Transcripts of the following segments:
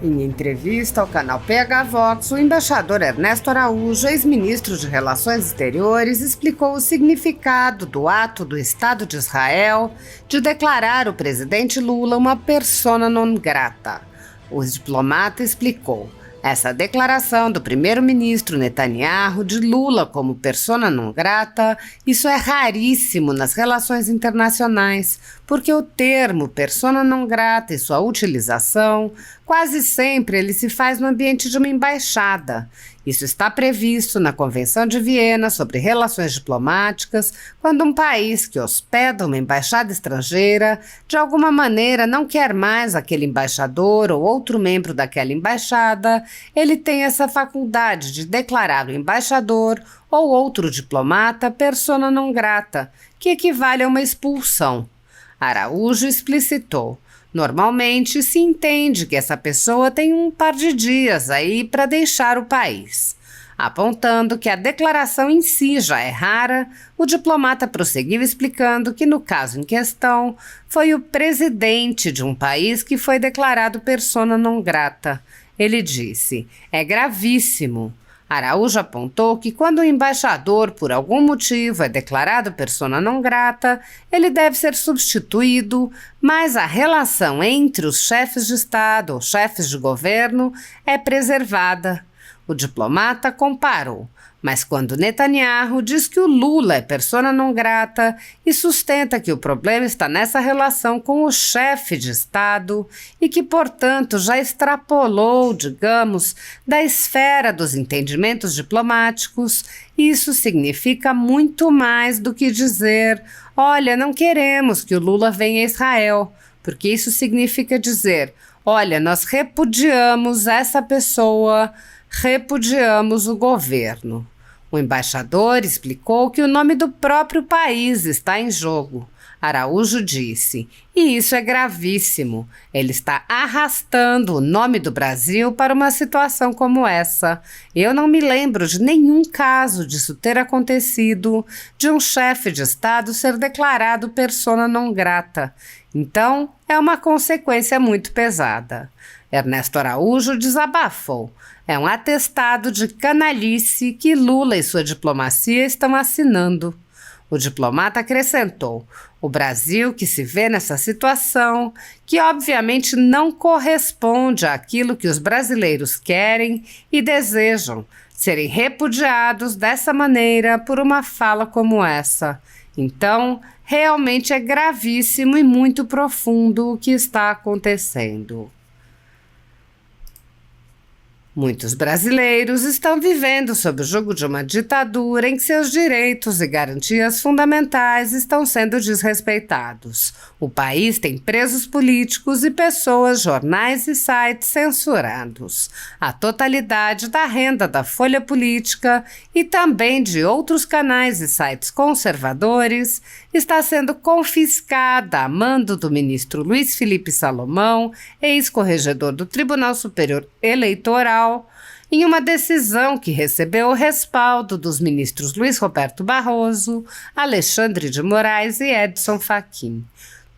Em entrevista ao canal PH Vox, o embaixador Ernesto Araújo, ex-ministro de Relações Exteriores, explicou o significado do ato do Estado de Israel de declarar o presidente Lula uma persona non grata. O diplomata explicou: essa declaração do primeiro-ministro Netanyahu de Lula como persona non grata, isso é raríssimo nas relações internacionais, porque o termo persona non grata e sua utilização, quase sempre ele se faz no ambiente de uma embaixada. Isso está previsto na Convenção de Viena sobre Relações Diplomáticas, quando um país que hospeda uma embaixada estrangeira, de alguma maneira não quer mais aquele embaixador ou outro membro daquela embaixada, ele tem essa faculdade de declarar o embaixador ou outro diplomata persona non grata, que equivale a uma expulsão. Araújo explicitou: normalmente se entende que essa pessoa tem um par de dias aí para deixar o país. Apontando que a declaração em si já é rara, o diplomata prosseguiu explicando que no caso em questão foi o presidente de um país que foi declarado persona non grata. Ele disse: é gravíssimo. Araújo apontou que quando o embaixador, por algum motivo, é declarado persona non grata, ele deve ser substituído, mas a relação entre os chefes de Estado ou chefes de governo é preservada. O diplomata comparou: mas quando Netanyahu diz que o Lula é persona non grata e sustenta que o problema está nessa relação com o chefe de Estado e que, portanto, já extrapolou, digamos, da esfera dos entendimentos diplomáticos, isso significa muito mais do que dizer: olha, não queremos que o Lula venha a Israel, porque isso significa dizer: olha, nós repudiamos essa pessoa, repudiamos o governo. O embaixador explicou que o nome do próprio país está em jogo. Araújo disse: e isso é gravíssimo. Ele está arrastando o nome do Brasil para uma situação como essa. Eu não me lembro de nenhum caso disso ter acontecido, de um chefe de Estado ser declarado persona non grata. Então, é uma consequência muito pesada. Ernesto Araújo desabafou: é um atestado de canalice que Lula e sua diplomacia estão assinando. O diplomata acrescentou: o Brasil que se vê nessa situação, que obviamente não corresponde àquilo que os brasileiros querem e desejam, serem repudiados dessa maneira por uma fala como essa. Então, realmente é gravíssimo e muito profundo o que está acontecendo. Muitos brasileiros estão vivendo sob o jugo de uma ditadura em que seus direitos e garantias fundamentais estão sendo desrespeitados. O país tem presos políticos e pessoas, jornais e sites censurados. A totalidade da renda da Folha Política e também de outros canais e sites conservadores está sendo confiscada a mando do ministro Luiz Felipe Salomão, ex-corregedor do Tribunal Superior Eleitoral, em uma decisão que recebeu o respaldo dos ministros Luiz Roberto Barroso, Alexandre de Moraes e Edson Fachin.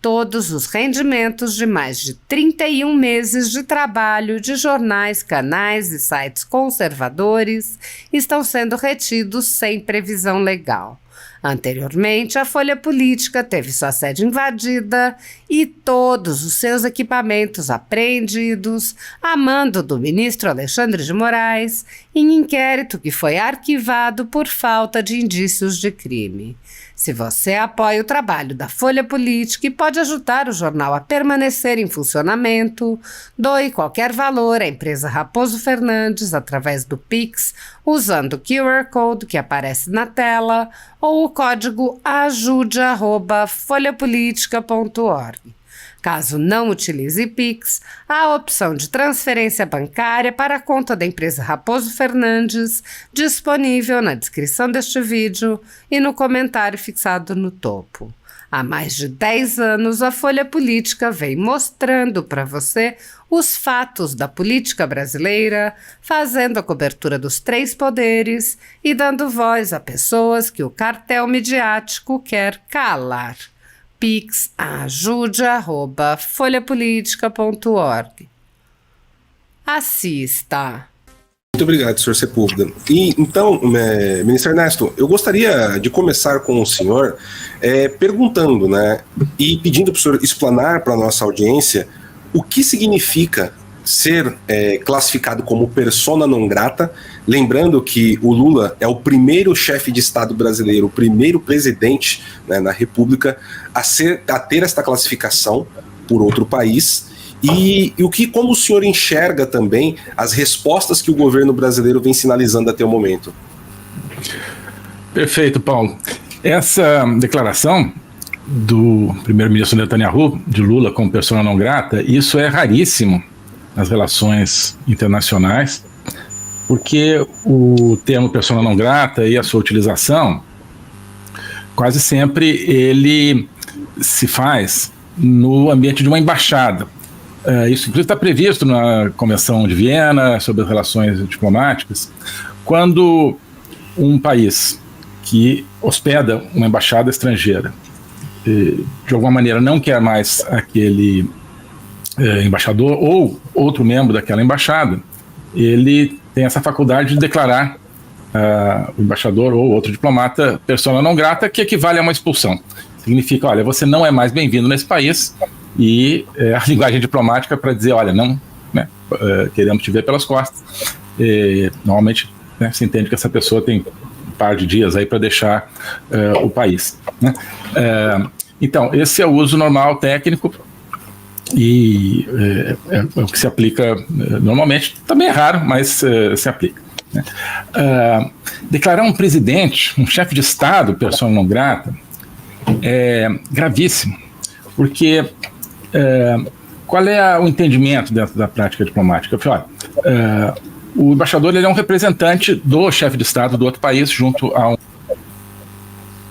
Todos os rendimentos de mais de 31 meses de trabalho de jornais, canais e sites conservadores estão sendo retidos sem previsão legal. Anteriormente, a Folha Política teve sua sede invadida e todos os seus equipamentos apreendidos a mando do ministro Alexandre de Moraes, em inquérito que foi arquivado por falta de indícios de crime. Se você apoia o trabalho da Folha Política e pode ajudar o jornal a permanecer em funcionamento, doe qualquer valor à empresa Raposo Fernandes através do Pix, usando o QR Code que aparece na tela ou o código ajude@folhapolitica.org. Caso não utilize Pix, há a opção de transferência bancária para a conta da empresa Raposo Fernandes, disponível na descrição deste vídeo e no comentário fixado no topo. Há mais de 10 anos, a Folha Política vem mostrando para você os fatos da política brasileira, fazendo a cobertura dos 3 poderes e dando voz a pessoas que o cartel midiático quer calar. Pix ajude@folhapolitica.org. Assista. Muito obrigado, senhor Sepúlveda. E então, ministro Ernesto, eu gostaria de começar com o senhor perguntando, né, e pedindo para o senhor explanar para a nossa audiência o que significa ser classificado como persona non grata, lembrando que o Lula é o primeiro chefe de Estado brasileiro, o primeiro presidente, né, na República a ter esta classificação por outro país, e como o senhor enxerga também as respostas que o governo brasileiro vem sinalizando até o momento. Perfeito, Paulo. Essa declaração do primeiro-ministro Netanyahu, de Lula como persona non grata, isso é raríssimo nas relações internacionais, porque o termo persona non grata e a sua utilização, quase sempre ele se faz no ambiente de uma embaixada. Isso inclusive está previsto na Convenção de Viena sobre as relações diplomáticas, quando um país que hospeda uma embaixada estrangeira de alguma maneira não quer mais aquele embaixador ou outro membro daquela embaixada, ele tem essa faculdade de declarar o embaixador ou outro diplomata persona non grata, que equivale a uma expulsão. Significa, olha, você não é mais bem-vindo nesse país, e a linguagem diplomática para dizer, olha, não, né, queremos te ver pelas costas. Normalmente, né, se entende que essa pessoa tem um par de dias aí para deixar o país, né? Então, esse é o uso normal técnico e é o que se aplica normalmente. Também é raro, mas se aplica, né? Declarar um presidente, um chefe de Estado, persona non grata, é gravíssimo, porque qual é o entendimento dentro da prática diplomática? Eu falei, olha, o embaixador ele é um representante do chefe de Estado do outro país junto a um...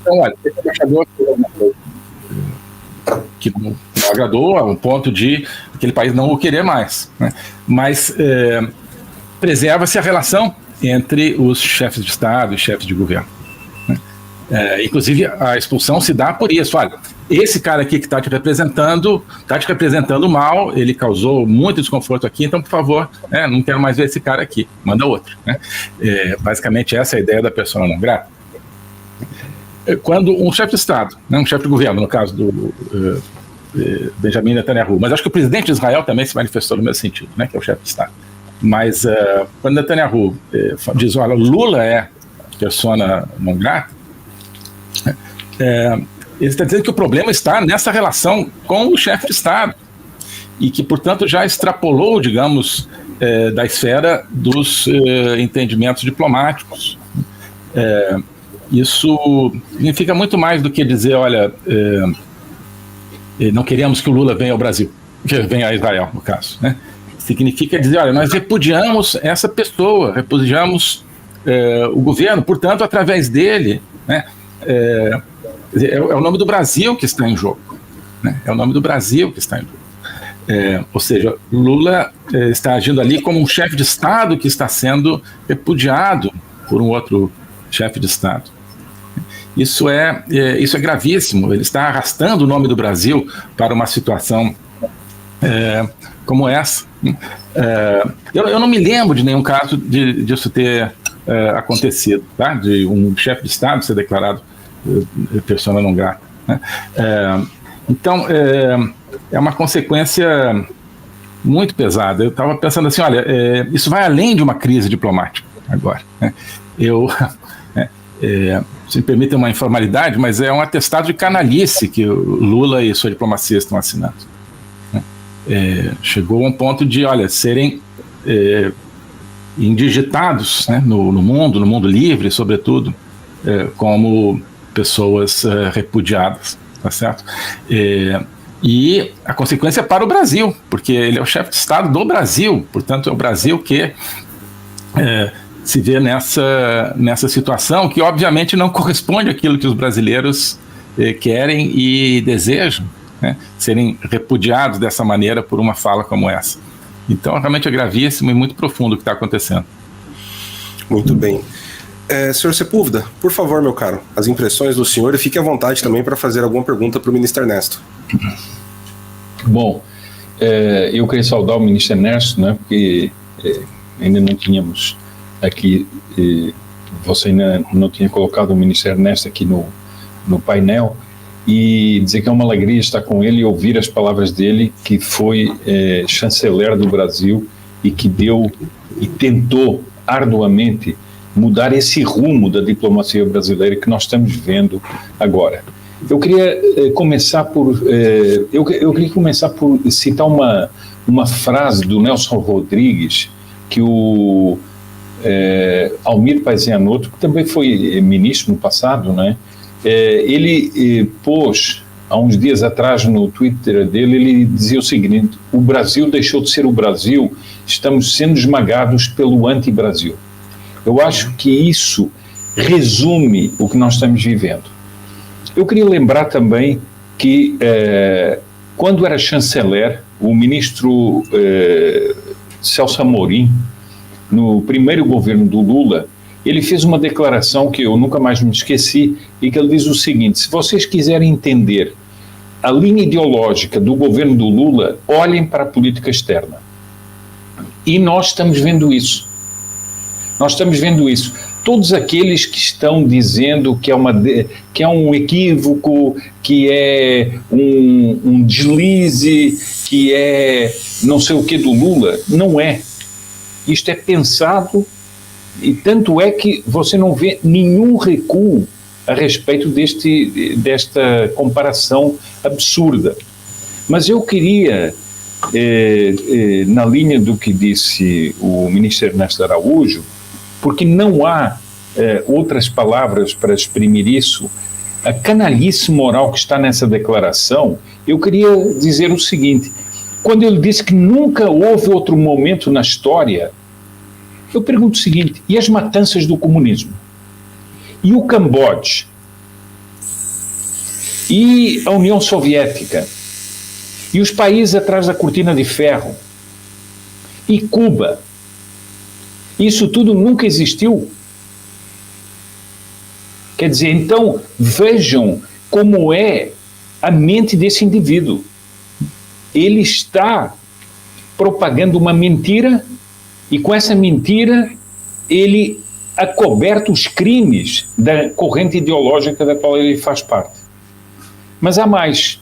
Então, olha, esse embaixador que não agradou a um ponto de aquele país não o querer mais, né? Mas preserva-se a relação entre os chefes de Estado e chefes de governo, né? Inclusive a expulsão se dá por isso. Olha, esse cara aqui que está te representando mal, ele causou muito desconforto aqui, então por favor, não quero mais ver esse cara aqui, manda outro, né? Basicamente essa é a ideia da persona non grata. Quando um chefe de Estado, né, um chefe de governo, no caso do Benjamin Netanyahu, mas acho que o presidente de Israel também se manifestou no mesmo sentido, né, que é o chefe de Estado, mas quando Netanyahu diz, olha, Lula é persona non grata, ele está dizendo que o problema está nessa relação com o chefe de Estado e que, portanto, já extrapolou, digamos, da esfera dos entendimentos diplomáticos. Isso significa muito mais do que dizer, olha, não queremos que o Lula venha ao Brasil, que venha a Israel, no caso, né? Significa dizer, olha, nós repudiamos essa pessoa, repudiamos o governo, portanto, através dele, né, é o nome do Brasil que está em jogo, né? É o nome do Brasil que está em jogo. Ou seja, Lula está agindo ali como um chefe de Estado que está sendo repudiado por um outro chefe de Estado. Isso é gravíssimo. Ele está arrastando o nome do Brasil para uma situação como essa. Eu não me lembro de nenhum caso disso ter acontecido, tá? De um chefe de Estado ser declarado persona non grata, né? Então, é uma consequência muito pesada. Eu estava pensando assim, olha, isso vai além de uma crise diplomática agora, né? Se me permitem uma informalidade, mas é um atestado de canalice que o Lula e sua diplomacia estão assinando, né? Chegou a um ponto de, olha, serem indigitados, né, no mundo livre, sobretudo, como pessoas repudiadas, tá certo? E a consequência é para o Brasil, porque ele é o chefe de Estado do Brasil, portanto é o Brasil que se vê nessa situação que obviamente não corresponde àquilo que os brasileiros querem e desejam, né, serem repudiados dessa maneira por uma fala como essa. Então realmente é gravíssimo e muito profundo o que está acontecendo. Muito bem. Senhor Sepúlveda, por favor, meu caro, as impressões do senhor, e fique à vontade também para fazer alguma pergunta para o ministro Ernesto. Bom, eu queria saudar o ministro Ernesto, né, porque ainda não tínhamos aqui, você ainda não tinha colocado o ministro Ernesto aqui no painel, e dizer que é uma alegria estar com ele e ouvir as palavras dele, que foi chanceler do Brasil e que deu e tentou arduamente mudar esse rumo da diplomacia brasileira que nós estamos vendo agora. Eu queria começar por citar uma frase do Nelson Rodrigues que o Almir Pazianotto, que também foi ministro no passado, né? Ele pôs há uns dias atrás no Twitter dele, ele dizia o seguinte: o Brasil deixou de ser o Brasil, estamos sendo esmagados pelo anti-Brasil. Eu acho que isso resume o que nós estamos vivendo. Eu queria lembrar também que quando era chanceler, o ministro Celso Amorim, no primeiro governo do Lula, ele fez uma declaração que eu nunca mais me esqueci, e que ele diz o seguinte: se vocês quiserem entender a linha ideológica do governo do Lula, olhem para a política externa. E nós estamos vendo isso. Nós estamos vendo isso. Todos aqueles que estão dizendo que é um equívoco, que é um deslize, que é não sei o que do Lula, não é. Isto é pensado, e tanto é que você não vê nenhum recuo a respeito desta comparação absurda. Mas eu queria, na linha do que disse o ministro Ernesto Araújo, porque não há outras palavras para exprimir isso, a canalice moral que está nessa declaração, eu queria dizer o seguinte: quando ele disse que nunca houve outro momento na história, eu pergunto o seguinte: e as matanças do comunismo? E o Camboja? E a União Soviética? E os países atrás da cortina de ferro? E Cuba? Isso tudo nunca existiu? Quer dizer, então, vejam como é a mente desse indivíduo. Ele está propagando uma mentira, e com essa mentira ele acoberta os crimes da corrente ideológica da qual ele faz parte. Mas há mais.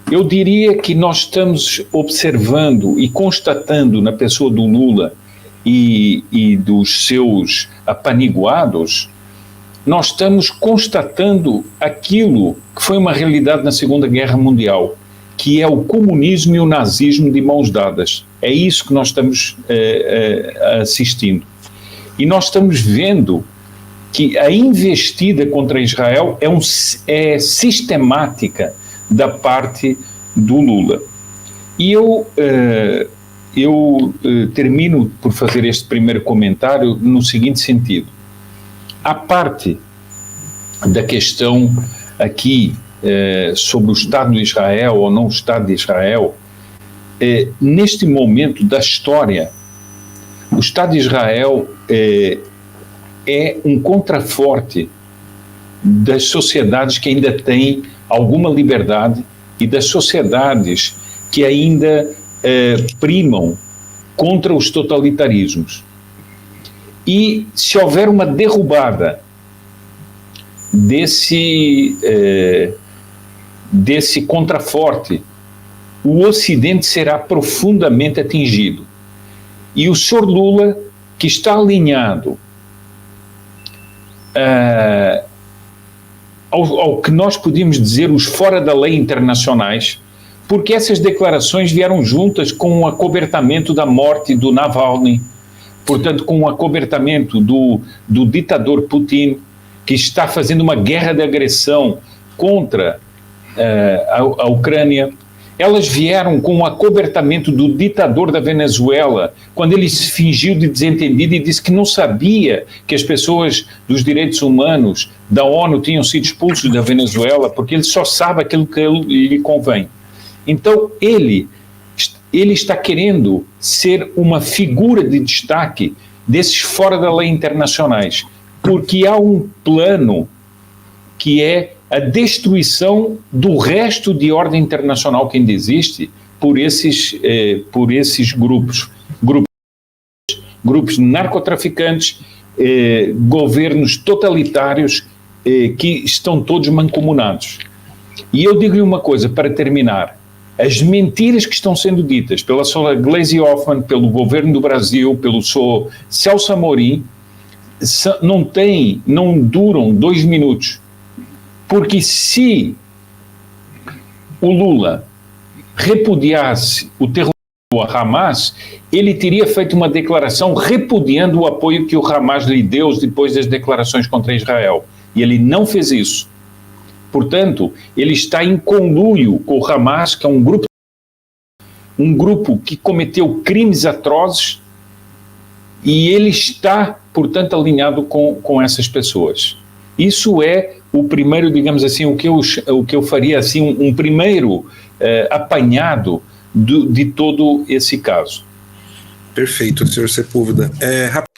Eu diria que nós estamos observando e constatando na pessoa do Lula e dos seus apaniguados, nós estamos constatando aquilo que foi uma realidade na Segunda Guerra Mundial, que é o comunismo e o nazismo de mãos dadas. É isso que nós estamos assistindo. E nós estamos vendo que a investida contra Israel é sistemática da parte do Lula. E eu termino por fazer este primeiro comentário no seguinte sentido. A parte da questão aqui sobre o Estado de Israel ou não o Estado de Israel, neste momento da história, o Estado de Israel é um contraforte das sociedades que ainda têm alguma liberdade e das sociedades que ainda primam contra os totalitarismos. E se houver uma derrubada desse contraforte, o Ocidente será profundamente atingido. E o Sr. Lula, que está alinhado ao que nós podíamos dizer os fora da lei internacionais, porque essas declarações vieram juntas com o acobertamento da morte do Navalny, portanto com o acobertamento do ditador Putin, que está fazendo uma guerra de agressão contra a Ucrânia. Elas vieram com o acobertamento do ditador da Venezuela, quando ele se fingiu de desentendido e disse que não sabia que as pessoas dos direitos humanos da ONU tinham sido expulsos da Venezuela, porque ele só sabe aquilo que lhe convém. Então, ele está querendo ser uma figura de destaque desses fora da lei internacionais, porque há um plano que é a destruição do resto de ordem internacional que ainda existe por esses grupos grupos de narcotraficantes, governos totalitários que estão todos mancomunados. E eu digo-lhe uma coisa para terminar: as mentiras que estão sendo ditas pela Sra. Gleisi Hoffmann, pelo governo do Brasil, pelo Sr. Celso Amorim, não duram 2 minutos. Porque se o Lula repudiasse o terrorismo a Hamas, ele teria feito uma declaração repudiando o apoio que o Hamas lhe deu depois das declarações contra Israel. E ele não fez isso. Portanto, ele está em conluio com o Hamas, que é um grupo que cometeu crimes atrozes, e ele está, portanto, alinhado com essas pessoas. Isso é o primeiro, digamos assim, o que eu faria assim, um primeiro apanhado de todo esse caso. Perfeito, senhor Sepúlveda.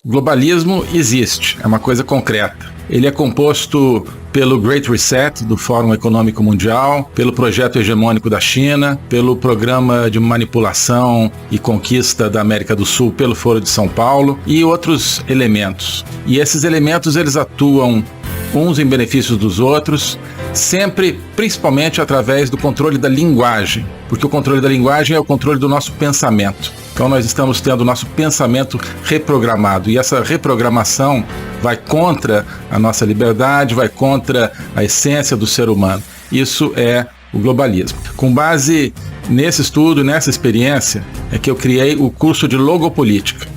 Globalismo existe, é uma coisa concreta. Ele é composto pelo Great Reset do Fórum Econômico Mundial, pelo projeto hegemônico da China, pelo programa de manipulação e conquista da América do Sul pelo Foro de São Paulo e outros elementos. E esses elementos eles atuam uns em benefício dos outros, sempre, principalmente através do controle da linguagem, porque o controle da linguagem é o controle do nosso pensamento. Então nós estamos tendo o nosso pensamento reprogramado, e essa reprogramação vai contra a nossa liberdade, vai contra a essência do ser humano. Isso é o globalismo. Com base nesse estudo, nessa experiência, é que eu criei o curso de Logopolítica.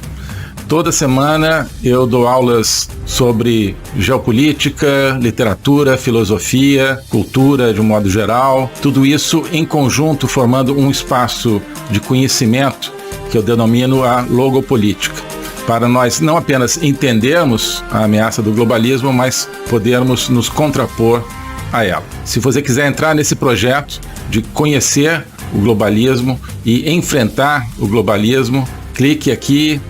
Toda semana eu dou aulas sobre geopolítica, literatura, filosofia, cultura de um modo geral, tudo isso em conjunto formando um espaço de conhecimento que eu denomino a logopolítica, para nós não apenas entendermos a ameaça do globalismo, mas podermos nos contrapor a ela. Se você quiser entrar nesse projeto de conhecer o globalismo e enfrentar o globalismo, clique aqui.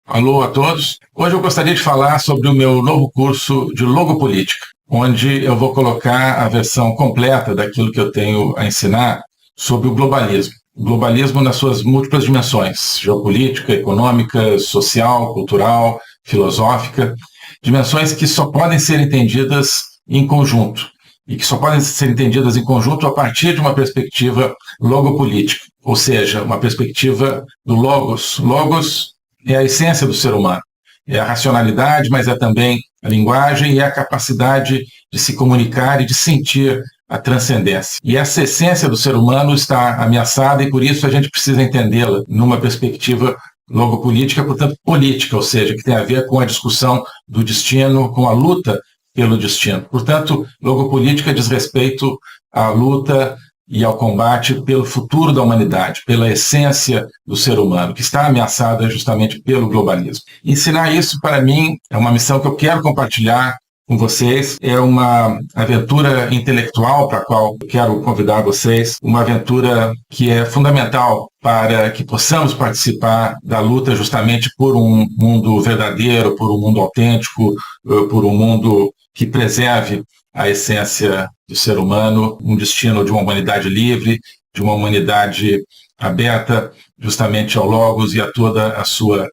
Alô a todos. Hoje eu gostaria de falar sobre o meu novo curso de Logopolítica, onde eu vou colocar a versão completa daquilo que eu tenho a ensinar sobre o globalismo. O globalismo nas suas múltiplas dimensões: geopolítica, econômica, social, cultural, filosófica, dimensões que só podem ser entendidas em conjunto, e que só podem ser entendidas em conjunto a partir de uma perspectiva logopolítica, ou seja, uma perspectiva do logos. Logos é a essência do ser humano, é a racionalidade, mas é também a linguagem e a capacidade de se comunicar e de sentir a transcendência. E essa essência do ser humano está ameaçada e por isso a gente precisa entendê-la numa perspectiva logopolítica, portanto política, ou seja, que tem a ver com a discussão do destino, com a luta pelo destino. Portanto, logopolítica diz respeito à luta e ao combate pelo futuro da humanidade, pela essência do ser humano, que está ameaçada justamente pelo globalismo. Ensinar isso, para mim, é uma missão que eu quero compartilhar com vocês. É uma aventura intelectual para a qual eu quero convidar vocês, uma aventura que é fundamental para que possamos participar da luta justamente por um mundo verdadeiro, por um mundo autêntico, por um mundo que preserve a essência do ser humano, um destino de uma humanidade livre, de uma humanidade aberta justamente ao logos e a toda a sua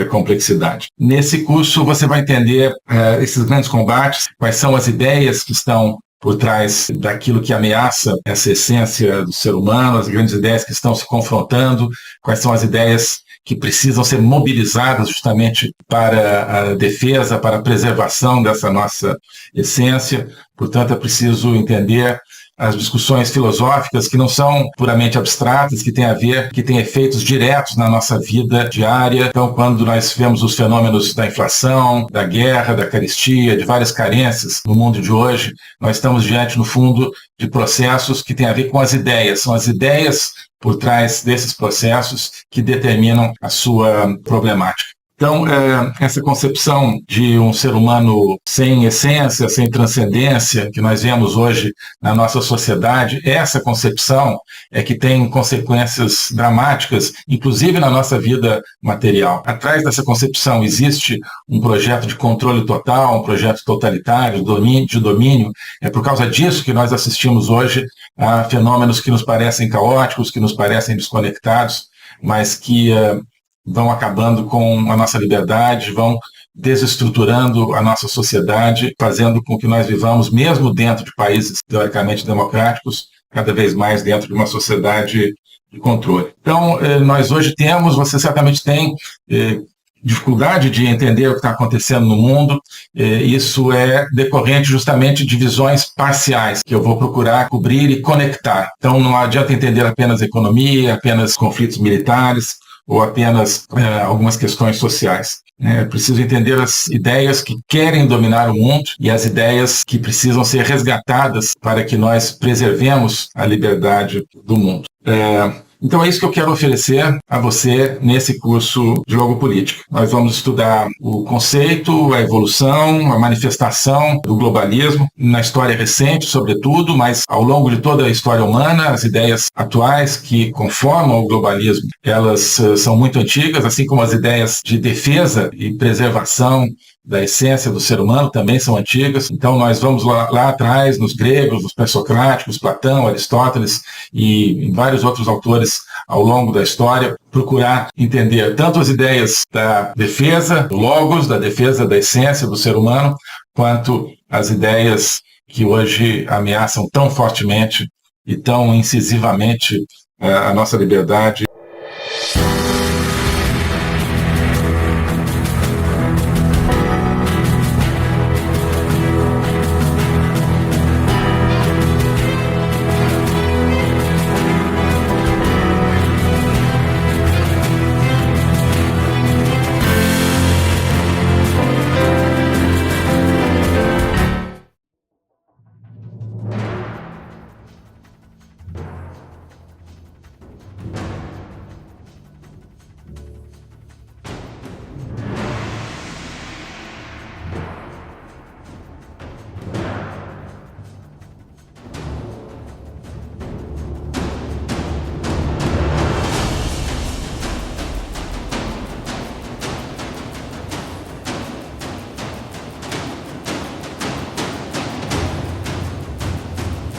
complexidade. Nesse curso você vai entender esses grandes combates, quais são as ideias que estão por trás daquilo que ameaça essa essência do ser humano, as grandes ideias que estão se confrontando, quais são as ideias que precisam ser mobilizadas justamente para a defesa, para a preservação dessa nossa essência. Portanto, é preciso entender as discussões filosóficas que não são puramente abstratas, que têm a ver, que têm efeitos diretos na nossa vida diária. Então, quando nós vemos os fenômenos da inflação, da guerra, da carestia, de várias carências no mundo de hoje, nós estamos diante, no fundo, de processos que têm a ver com as ideias. São as ideias por trás desses processos que determinam a sua problemática. Então, essa concepção de um ser humano sem essência, sem transcendência, que nós vemos hoje na nossa sociedade, essa concepção é que tem consequências dramáticas, inclusive na nossa vida material. Atrás dessa concepção existe um projeto de controle total, um projeto totalitário, de domínio. É por causa disso que nós assistimos hoje a fenômenos que nos parecem caóticos, que nos parecem desconectados, mas que vão acabando com a nossa liberdade, vão desestruturando a nossa sociedade, fazendo com que nós vivamos, mesmo dentro de países teoricamente democráticos, cada vez mais dentro de uma sociedade de controle. Então, nós hoje você certamente tem dificuldade de entender o que está acontecendo no mundo. Isso é decorrente justamente de visões parciais, que eu vou procurar cobrir e conectar. Então, não adianta entender apenas economia, apenas conflitos militares, ou apenas algumas questões sociais. É preciso entender as ideias que querem dominar o mundo e as ideias que precisam ser resgatadas para que nós preservemos a liberdade do mundo. Então é isso que eu quero oferecer a você nesse curso de Logopolítica. Nós vamos estudar o conceito, a evolução, a manifestação do globalismo, na história recente, sobretudo, mas ao longo de toda a história humana, as ideias atuais que conformam o globalismo, elas são muito antigas, assim como as ideias de defesa e preservação da essência do ser humano também são antigas. Então nós vamos lá atrás, nos gregos, nos pré-socráticos, Platão, Aristóteles e vários outros autores ao longo da história, procurar entender tanto as ideias da defesa do logos, da defesa da essência do ser humano, quanto as ideias que hoje ameaçam tão fortemente e tão incisivamente a nossa liberdade.